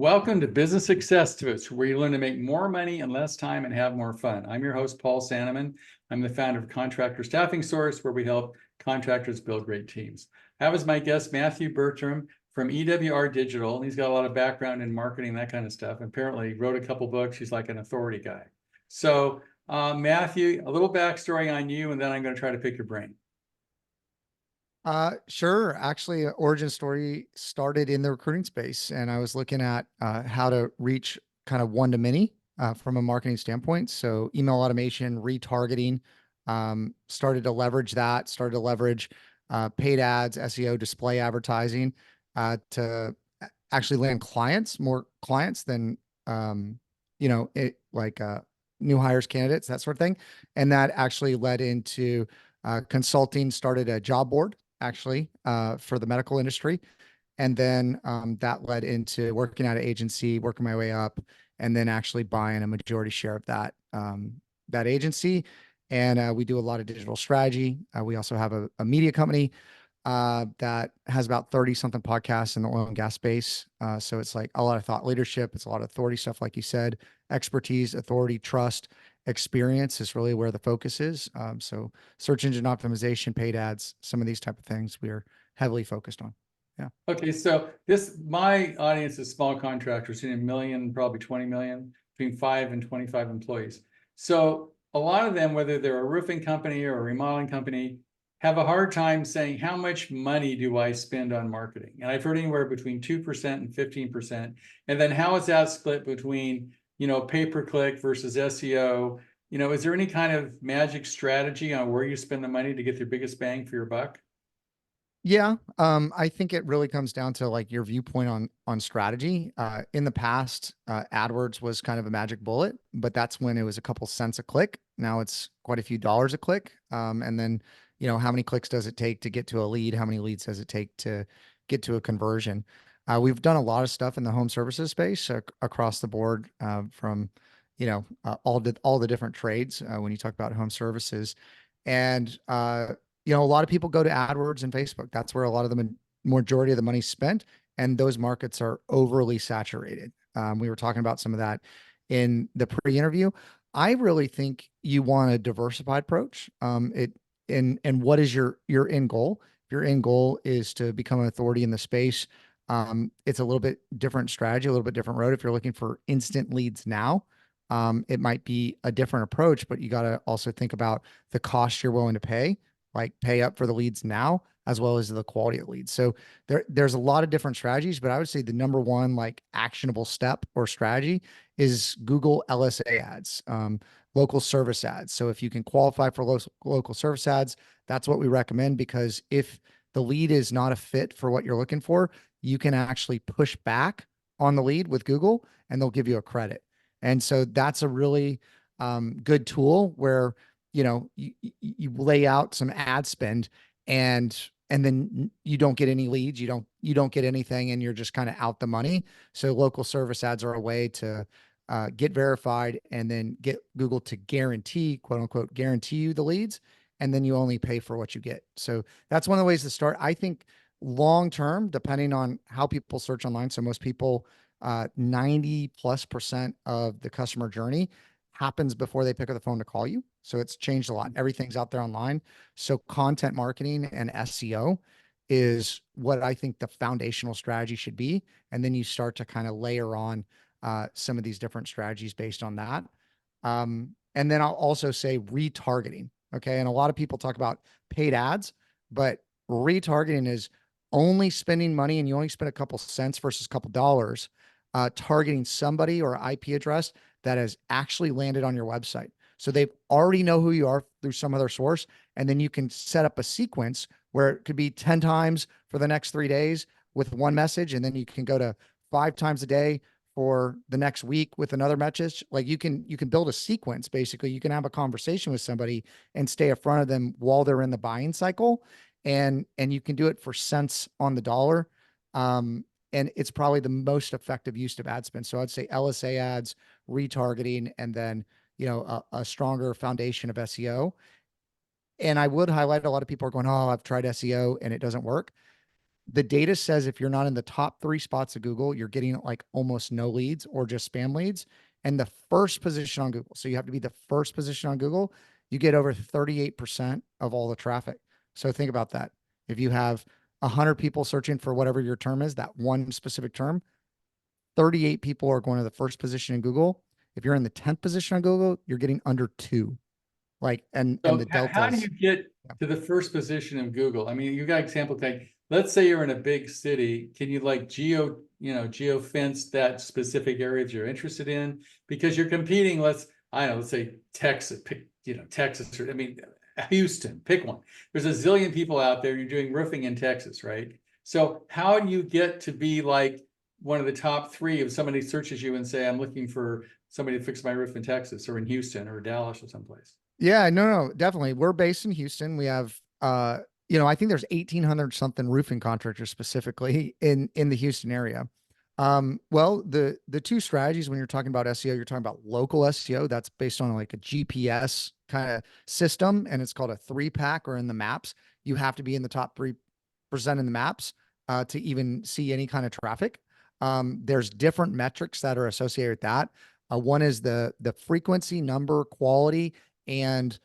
Welcome to Business Success Tips, where you learn to make more money in less time and have more fun. I'm your host, Paul Sanneman. I'm the founder of Contractor Staffing Source, where we help contractors build great teams. I have as my guest Matthew Bertram from EWR Digital, and he's got a lot of background in marketing, that kind of stuff. Apparently, wrote a couple books. He's like an authority guy. So, Matthew, a little backstory on you, and then I'm going to try to pick your brain. Sure. Actually, origin story started in the recruiting space, and I was looking at how to reach kind of one-to-many from a marketing standpoint. So email automation, retargeting, started to leverage that, started to leverage paid ads, SEO, display advertising to actually land clients, more clients than, new hires, candidates, that sort of thing. And that actually led into consulting, started a job board actually for the medical industry. And then that led into working at an agency, working my way up, and then actually buying a majority share of that agency. And we do a lot of digital strategy. We also have a media company that has about 30 something podcasts in the oil and gas space. So it's like a lot of thought leadership. It's a lot of authority stuff, like you said, expertise, authority, trust, experience is really where the focus is. So search engine optimization, paid ads, some of these type of things we are heavily focused on. Yeah. Okay, so my audience is small contractors, in a million, probably 20 million, between 5 and 25 employees. So a lot of them, whether they're a roofing company or a remodeling company, have a hard time saying, how much money do I spend on marketing? And I've heard anywhere between 2% and 15%. And then how is that split between, pay-per-click versus SEO? Is there any kind of magic strategy on where you spend the money to get the biggest bang for your buck? Yeah. I think it really comes down to like your viewpoint on strategy. In the past, AdWords was kind of a magic bullet, but that's when it was a couple cents a click. Now it's quite a few dollars a click. And then, how many clicks does it take to get to a lead? How many leads does it take to get to a conversion? We've done a lot of stuff in the home services space across the board, from, all the different trades when you talk about home services. And, a lot of people go to AdWords and Facebook. That's where a lot of the majority of the money's spent, and those markets are overly saturated. We were talking about some of that in the pre-interview. I really think you want a diversified approach. And what is your end goal? If your end goal is to become an authority in the space, it's a little bit different strategy, a little bit different road. If you're looking for instant leads now, it might be a different approach, but you got to also think about the cost you're willing to pay, like pay up for the leads now, as well as the quality of leads. So there's a lot of different strategies, but I would say the number one like actionable step or strategy is Google LSA ads, local service ads. So if you can qualify for local service ads, that's what we recommend, because if the lead is not a fit for what you're looking for, you can actually push back on the lead with Google and they'll give you a credit. And so that's a really good tool where you lay out some ad spend and then you don't get any leads, you don't get anything, and you're just kind of out the money. So local service ads are a way to get verified and then get Google to guarantee, quote unquote, guarantee you the leads, and then you only pay for what you get. So that's one of the ways to start. I think long term, depending on how people search online, so most people, 90+% of the customer journey happens before they pick up the phone to call you. So it's changed a lot. Everything's out there online. So content marketing and SEO is what I think the foundational strategy should be. And then you start to kind of layer on some of these different strategies based on that. And then I'll also say retargeting. Okay. And a lot of people talk about paid ads, but retargeting is only spending money, and you only spend a couple cents versus a couple dollars, targeting somebody or IP address that has actually landed on your website. So they already know who you are through some other source. And then you can set up a sequence where it could be 10 times for the next 3 days with one message. And then you can go to 5 times a day for the next week with another message. Like you can build a sequence. Basically, you can have a conversation with somebody and stay in front of them while they're in the buying cycle. And you can do it for cents on the dollar. And it's probably the most effective use of ad spend. So I'd say LSA ads, retargeting, and then, a stronger foundation of SEO. And I would highlight, a lot of people are going, oh, I've tried SEO and it doesn't work. The data says if you're not in the top 3 spots of Google, you're getting like almost no leads or just spam leads. And the first position on Google, so you have to be the first position on Google, you get over 38% of all the traffic. So think about that. If you have 100 people searching for whatever your term is, that one specific term, 38 people are going to the first position in Google. If you're in the 10th position on Google, you're getting under 2. Like, and So the how do deltas. you get to the first position of Google? I mean, you got example, like, let's say you're in a big city. Can you like geo fence that specific area that you're interested in? Because you're competing, I don't know, let's say Texas, Texas, or I mean, Houston, pick one. There's a zillion people out there, you're doing roofing in Texas, right? So how do you get to be like one of the top 3 if somebody searches you and say, I'm looking for somebody to fix my roof in Texas or in Houston or Dallas or someplace? Yeah, no, definitely. We're based in Houston. We have, I think there's 1,800 something roofing contractors specifically in the Houston area. Well, the 2 strategies when you're talking about SEO, you're talking about local SEO. That's based on like a GPS kind of system, and it's called a 3-pack or in the maps. You have to be in the top 3% in the maps to even see any kind of traffic. There's different metrics that are associated with that. One is the frequency, number, quality, and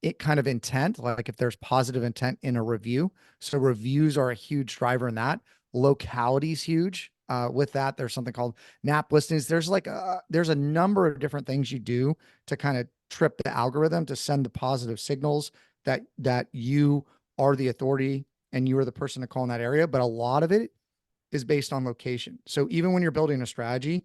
it kind of intent, like if there's positive intent in a review. So reviews are a huge driver in that. Locality is huge. With that, there's something called NAP listings. There's a number of different things you do to kind of trip the algorithm to send the positive signals that you are the authority and you are the person to call in that area. But a lot of it is based on location. So even when you're building a strategy,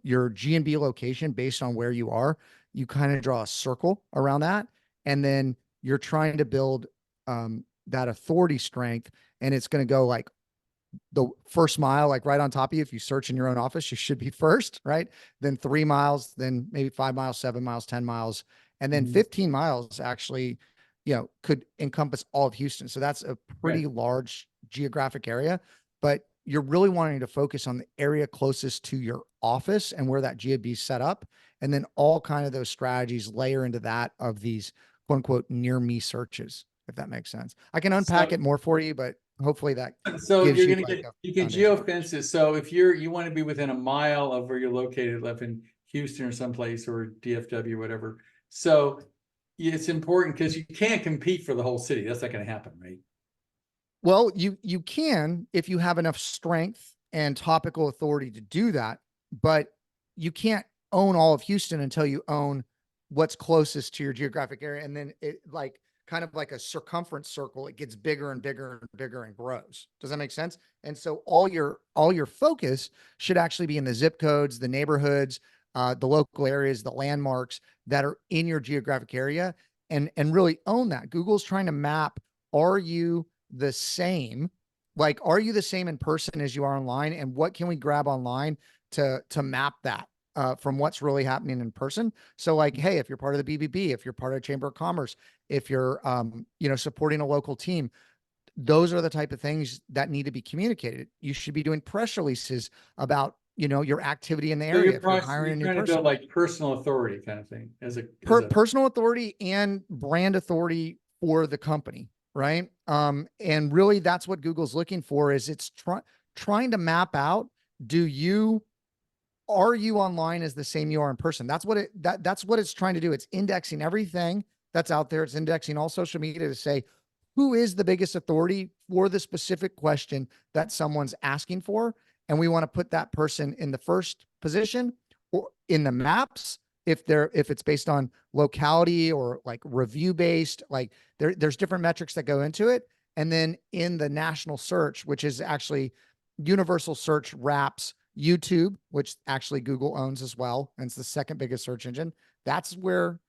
your G&B location based on where you are, you kind of draw a circle around that. And then you're trying to build that authority strength. And it's going to go like the first mile, like right on top of you. If you search in your own office, you should be first, right? Then 3 miles, then maybe 5 miles, 7 miles, 10 miles, and then 15 miles actually, could encompass all of Houston. So that's a pretty large geographic area, but you're really wanting to focus on the area closest to your office and where that GAB is set up. And then all kind of those strategies layer into that of these quote unquote near me searches, if that makes sense. I can unpack it more for you, but hopefully that So gives you're you gonna like get, a you can foundation. geofence it. So if you want to be within a mile of where you're located, like in Houston or someplace or DFW, whatever. So it's important because you can't compete for the whole city. That's not going to happen, right? Well, you can if you have enough strength and topical authority to do that, but you can't own all of Houston until you own what's closest to your geographic area. And then it like kind of like a circumference circle, it gets bigger and bigger and bigger and grows. Does that make sense? And so all your focus should actually be in the zip codes, the neighborhoods, the local areas, the landmarks that are in your geographic area, and really own that. Google's trying to map, are you the same? Like, are you the same in person as you are online? And what can we grab online to map that from what's really happening in person? So like, hey, if you're part of the BBB, if you're part of Chamber of Commerce, if you're, supporting a local team, those are the type of things that need to be communicated. You should be doing press releases about, your activity in the So area. If you're hiring you're a new trying to build person, like personal authority kind of thing as a personal authority and brand authority for the company, right? And really that's what Google's looking for is it's trying to map out, are you online as the same you are in person? That's what it's trying to do. It's indexing everything that's out there. It's indexing all social media to say, who is the biggest authority for the specific question that someone's asking for? And we want to put that person in the first position or in the maps if it's based on locality or like review based, like there's different metrics that go into it. And then in the national search, which is actually universal search wraps YouTube, which actually Google owns as well, and it's the second biggest search engine. That's where,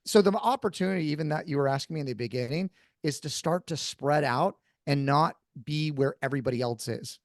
so the opportunity, even that you were asking me in the beginning, is to start to spread out and not be where everybody else is.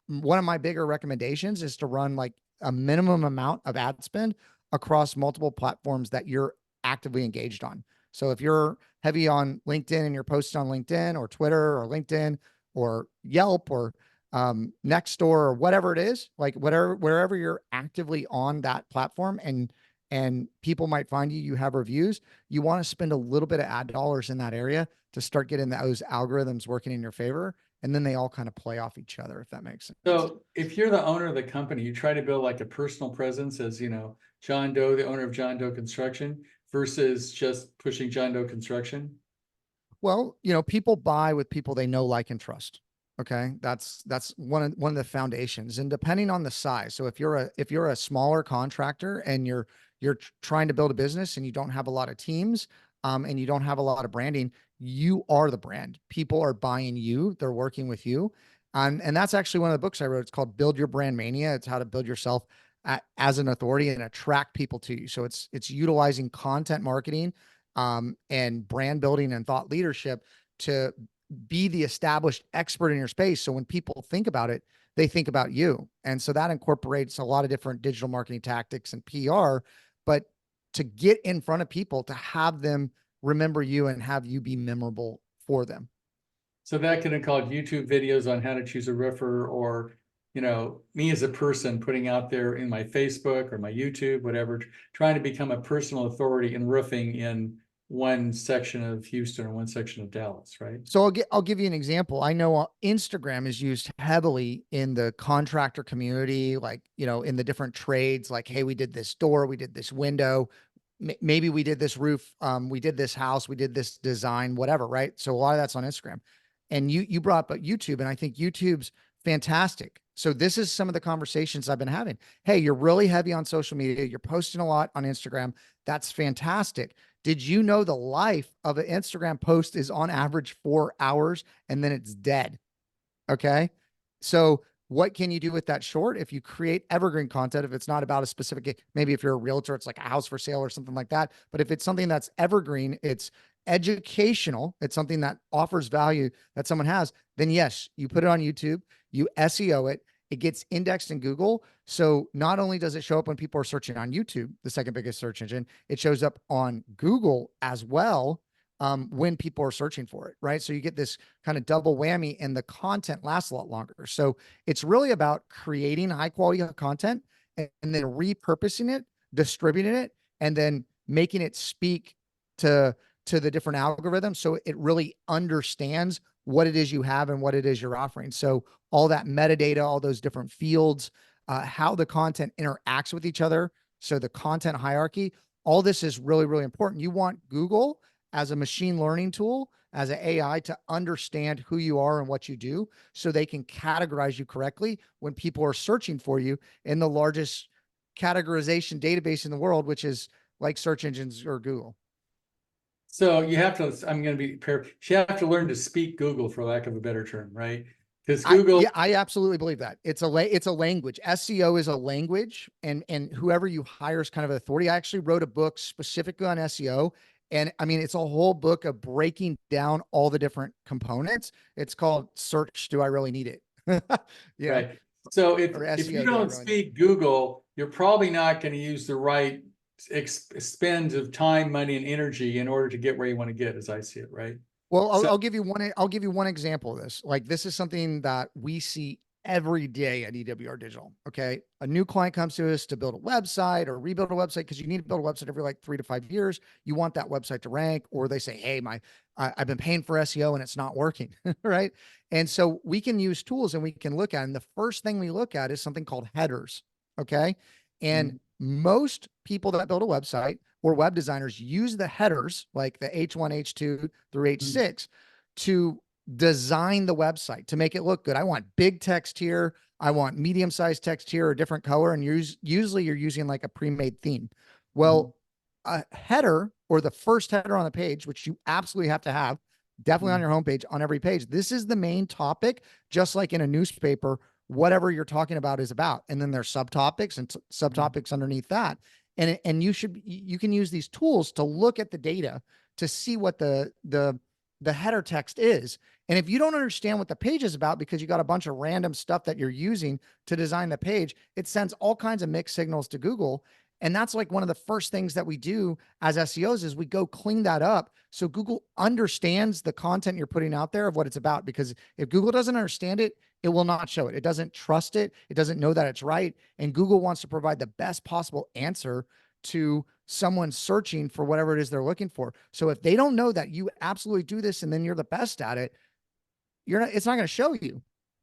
One of my bigger recommendations is to run like a minimum amount of ad spend across multiple platforms that you're actively engaged on. So if you're heavy on LinkedIn and you're posting on LinkedIn or Twitter or LinkedIn or Yelp or Nextdoor or whatever it is, like wherever you're actively on that platform and and people might find you, you have reviews, you want to spend a little bit of ad dollars in that area to start getting those algorithms working in your favor. And then they all kind of play off each other, if that makes sense. So if you're the owner of the company, you try to build like a personal presence as, John Doe, the owner of John Doe Construction, versus just pushing John Doe Construction. Well, people buy with people they know, like, and trust. Okay. That's one of the foundations. And depending on the size. So if you're a smaller contractor and you're trying to build a business and you don't have a lot of teams, and you don't have a lot of branding, you are the brand. People are buying you, they're working with you. And that's actually one of the books I wrote. It's called Build Your Brand Mania. It's how to build yourself as an authority and attract people to you. So it's utilizing content marketing, and brand building and thought leadership to be the established expert in your space. So when people think about it, they think about you. And so that incorporates a lot of different digital marketing tactics and PR, but to get in front of people, to have them remember you and have you be memorable for them. So that could include YouTube videos on how to choose a roofer, or, me as a person putting out there in my Facebook or my YouTube, whatever, trying to become a personal authority in roofing in one section of Houston or one section of Dallas, right? So I'll give you an example. I know Instagram is used heavily in the contractor community, like, in the different trades, like, hey, we did this door, we did this window, maybe we did this roof, we did this house, we did this design, whatever, right? So a lot of that's on Instagram. And you brought up YouTube, and I think YouTube's fantastic. So this is some of the conversations I've been having. Hey, you're really heavy on social media. You're posting a lot on Instagram. That's fantastic. Did you know the life of an Instagram post is on average 4 hours and then it's dead? Okay. So what can you do with that short? If you create evergreen content, if it's not about a specific, maybe if you're a realtor, it's like a house for sale or something like that. But if it's something that's evergreen, it's educational, it's something that offers value that someone has, then yes, you put it on YouTube, you SEO it, it gets indexed in Google. So not only does it show up when people are searching on YouTube, the second biggest search engine, it shows up on Google as well, when people are searching for it, right? So you get this kind of double whammy, and the content lasts a lot longer. So it's really about creating high quality content and then repurposing it, distributing it, and then making it speak to the different algorithms, so it really understands what it is you have and what it is you're offering. So all that metadata, all those different fields, how the content interacts with each other. So the content hierarchy, all this is really, really important. You want Google as a machine learning tool, as an AI, to understand who you are and what you do, so they can categorize you correctly when people are searching for you in the largest categorization database in the world, which is like search engines or Google. So you have to, I'm going to be, you have to learn to speak Google, for lack of a better term, right? Because Google. I absolutely believe that it's a language. SEO is a language, and whoever you hire is kind of authority. I actually wrote a book specifically on SEO, and I mean, it's a whole book of breaking down all the different components. It's called Search. Do I really need it? Yeah. Right. So if SEO, you don't speak Google, you're probably not going to use the right spend of time, money, and energy in order to get where you want to get, as I see it, right? Well, I'll give you one example of this. Like, this is something that we see every day at EWR Digital. Okay. A new client comes to us to build a website or rebuild a website, because you need to build a website every like 3 to 5 years. You want that website to rank, or they say, hey, I've been paying for SEO and it's not working. Right. And so we can use tools and we can look at, and the first thing we look at is something called headers. Okay. And most people that build a website or web designers use the headers, like the H1, H2 through H6, to design the website, to make it look good. I want big text here. I want medium-sized text here, or a different color. And usually you're using like a pre-made theme. Well, a header, or the first header on the page, which you absolutely have to have, definitely on your homepage, on every page. This is the main topic, just like in a newspaper, whatever you're talking about is about. And then there's subtopics and subtopics underneath that. And you can use these tools to look at the data to see what the header text is. And if you don't understand what the page is about, because you got a bunch of random stuff that you're using to design the page, it sends all kinds of mixed signals to Google. And that's like one of the first things that we do as SEOs, is we go clean that up so Google understands the content you're putting out there of what it's about. Because if Google doesn't understand it, it will not show it. It doesn't trust it. It doesn't know that it's right. And Google wants to provide the best possible answer to someone searching for whatever it is they're looking for. So if they don't know that you absolutely do this and then you're the best at it, it's not going to show you.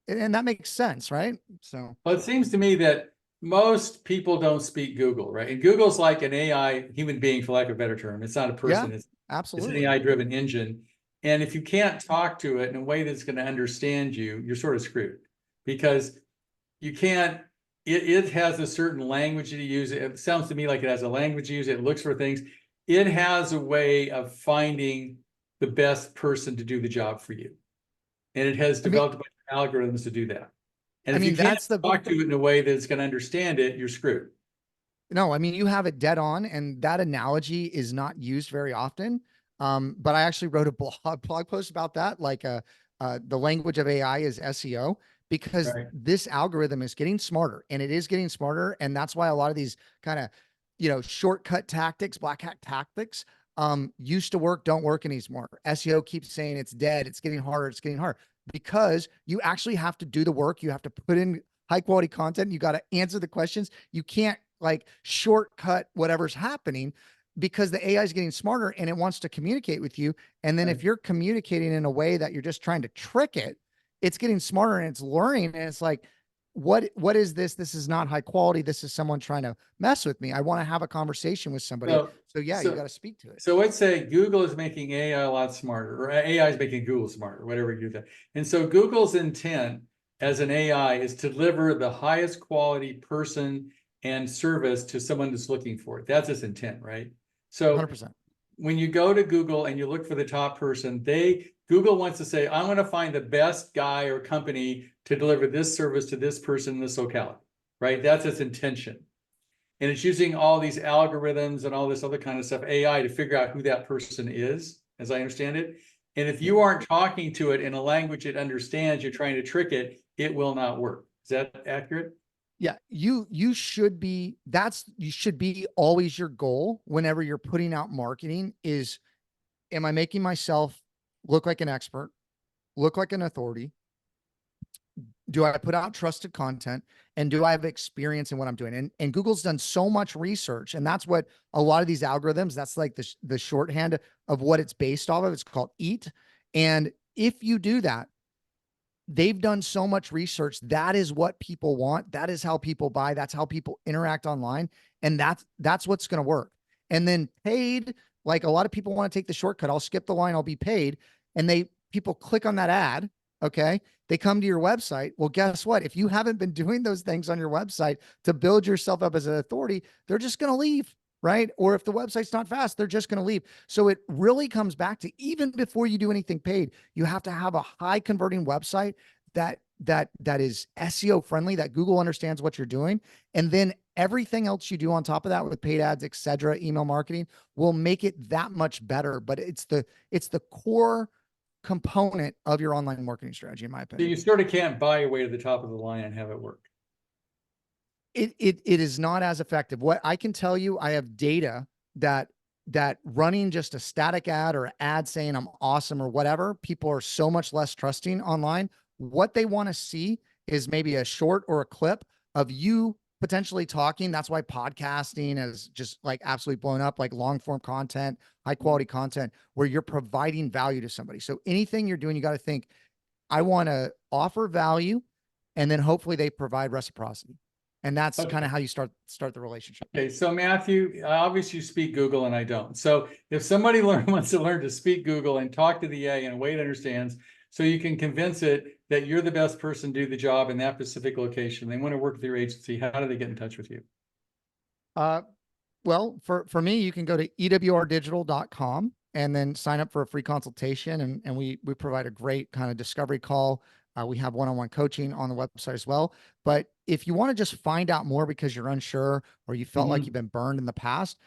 And that makes sense, right? So, Well, it seems to me that most people don't speak Google, right? And Google's like an AI human being, for lack of a better term. It's not a yeah, person, it's an absolutely. AI-driven engine. And if you can't talk to it in a way that's going to understand you, you're sort of screwed, because you can't, it has a certain language that you use. It sounds to me like it has a language you use. It looks for things. It has a way of finding the best person to do the job for you. And it has I mean, developed a bunch of algorithms to do that. And I if you mean, can't that's the, talk to it in a way that's going to understand it, you're screwed. no, I mean, you have it dead on, and that analogy is not used very often. But I actually wrote a blog post about that, like the language of AI is SEO, because Right. this algorithm is getting smarter, and it is getting smarter, and that's why a lot of these kind of, shortcut tactics, black hat tactics, used to work, don't work anymore. SEO keeps saying it's dead, it's getting harder, it's getting harder, because you actually have to do the work. You have to put in high quality content. You got to answer the questions. You can't like shortcut whatever's happening, because the AI is getting smarter and it wants to communicate with you. And then Right. if you're communicating in a way that you're just trying to trick it, it's getting smarter and it's learning. And it's like, what is this? This is not high quality. This is someone trying to mess with me. I want to have a conversation with somebody. So, So yeah, you got so, to speak to it. so let's say Google is making AI a lot smarter, or AI is making Google smarter, whatever you do that. And so Google's intent as an AI is to deliver the highest quality person and service to someone that's looking for it. That's its intent, right? So 100%. when you go to Google and you look for the top person, Google wants to say, I'm going to find the best guy or company to deliver this service to this person in this locality, right? That's its intention. And it's using all these algorithms and all this other kind of stuff, AI, to figure out who that person is, as I understand it. And if you aren't talking to it in a language it understands, you're trying to trick it, it will not work. Is that accurate? Yeah, you should be, you should be always your goal whenever you're putting out marketing is, am I making myself look like an expert, look like an authority? Do I put out trusted content, and do I have experience in what I'm doing? And Google's done so much research, and that's what a lot of these algorithms, that's like the shorthand of what it's based off of. It's called EAT. And if you do that, they've done so much research. That is what people want. That is how people buy. That's how people interact online. And that's what's going to work. And then paid, like a lot of people want to take the shortcut. I'll skip the line. I'll be paid. And people click on that ad. Okay. They come to your website. Well, guess what? If you haven't been doing those things on your website to build yourself up as an authority, they're just going to leave. Right. Or if the website's not fast, they're just going to leave. So it really comes back to, even before you do anything paid, you have to have a high converting website that is SEO friendly, that Google understands what you're doing. And then everything else you do on top of that with paid ads, etc., email marketing will make it that much better. But it's the core component of your online marketing strategy, in my So opinion. you sort of can't buy your way to the top of the line and have it work. It is not as effective. What I can tell you, I have data that running just a static ad or ad saying I'm awesome or whatever, people are so much less trusting online. What they want to see is maybe a short or a clip of you potentially talking. That's why podcasting is just like absolutely blown up, like long form content, high quality content where you're providing value to somebody. So anything you're doing, you got to think, I want to offer value, and then hopefully they provide reciprocity. And that's kind of how you start the relationship. Okay, so Matthew, obviously you speak Google and I don't. So if somebody wants to learn to speak Google and talk to the AI in a way it understands, so you can convince it that you're the best person to do the job in that specific location, they want to work with your agency, how do they get in touch with you? Well, for me, you can go to EWRdigital.com and then sign up for a free consultation. And we provide a great kind of discovery call. We have one-on-one coaching on the website as well. But if you want to just find out more because you're unsure or you felt like you've been burned in the past,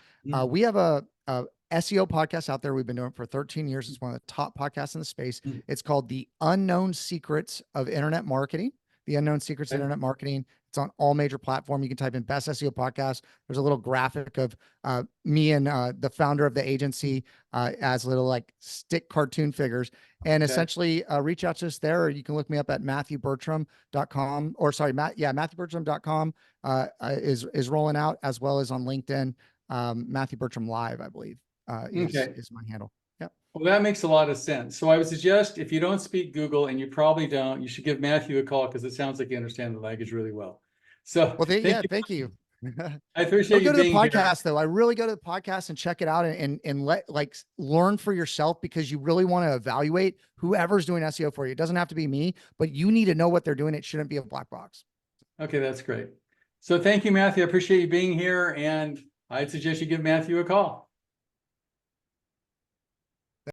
we have a SEO podcast out there. We've been doing it for 13 years. It's one of the top podcasts in the space. It's called The Unknown Secrets of Internet Marketing. The Unknown Secrets of Internet Marketing. It's on all major platforms. You can type in best SEO podcast. There's a little graphic of me and the founder of the agency as little like stick cartoon figures. And essentially reach out to us there, or you can look me up at MatthewBertram.com, or sorry, MatthewBertram.com is rolling out, as well as on LinkedIn. Matthew Bertram Live, I believe, Okay. is my handle. Yep. Well, that makes a lot of sense. So I would suggest if you don't speak Google, and you probably don't, you should give Matthew a call because it sounds like you understand the language really well. So Well, thank you. thank you. I appreciate Don't you go to the being here. podcast though. I really go to the podcast and check it out and learn for yourself, because you really want to evaluate whoever's doing SEO for you. It doesn't have to be me, but you need to know what they're doing. It shouldn't be a black box. Okay, that's great. So thank you, Matthew. I appreciate you being here, and I'd suggest you give Matthew a call.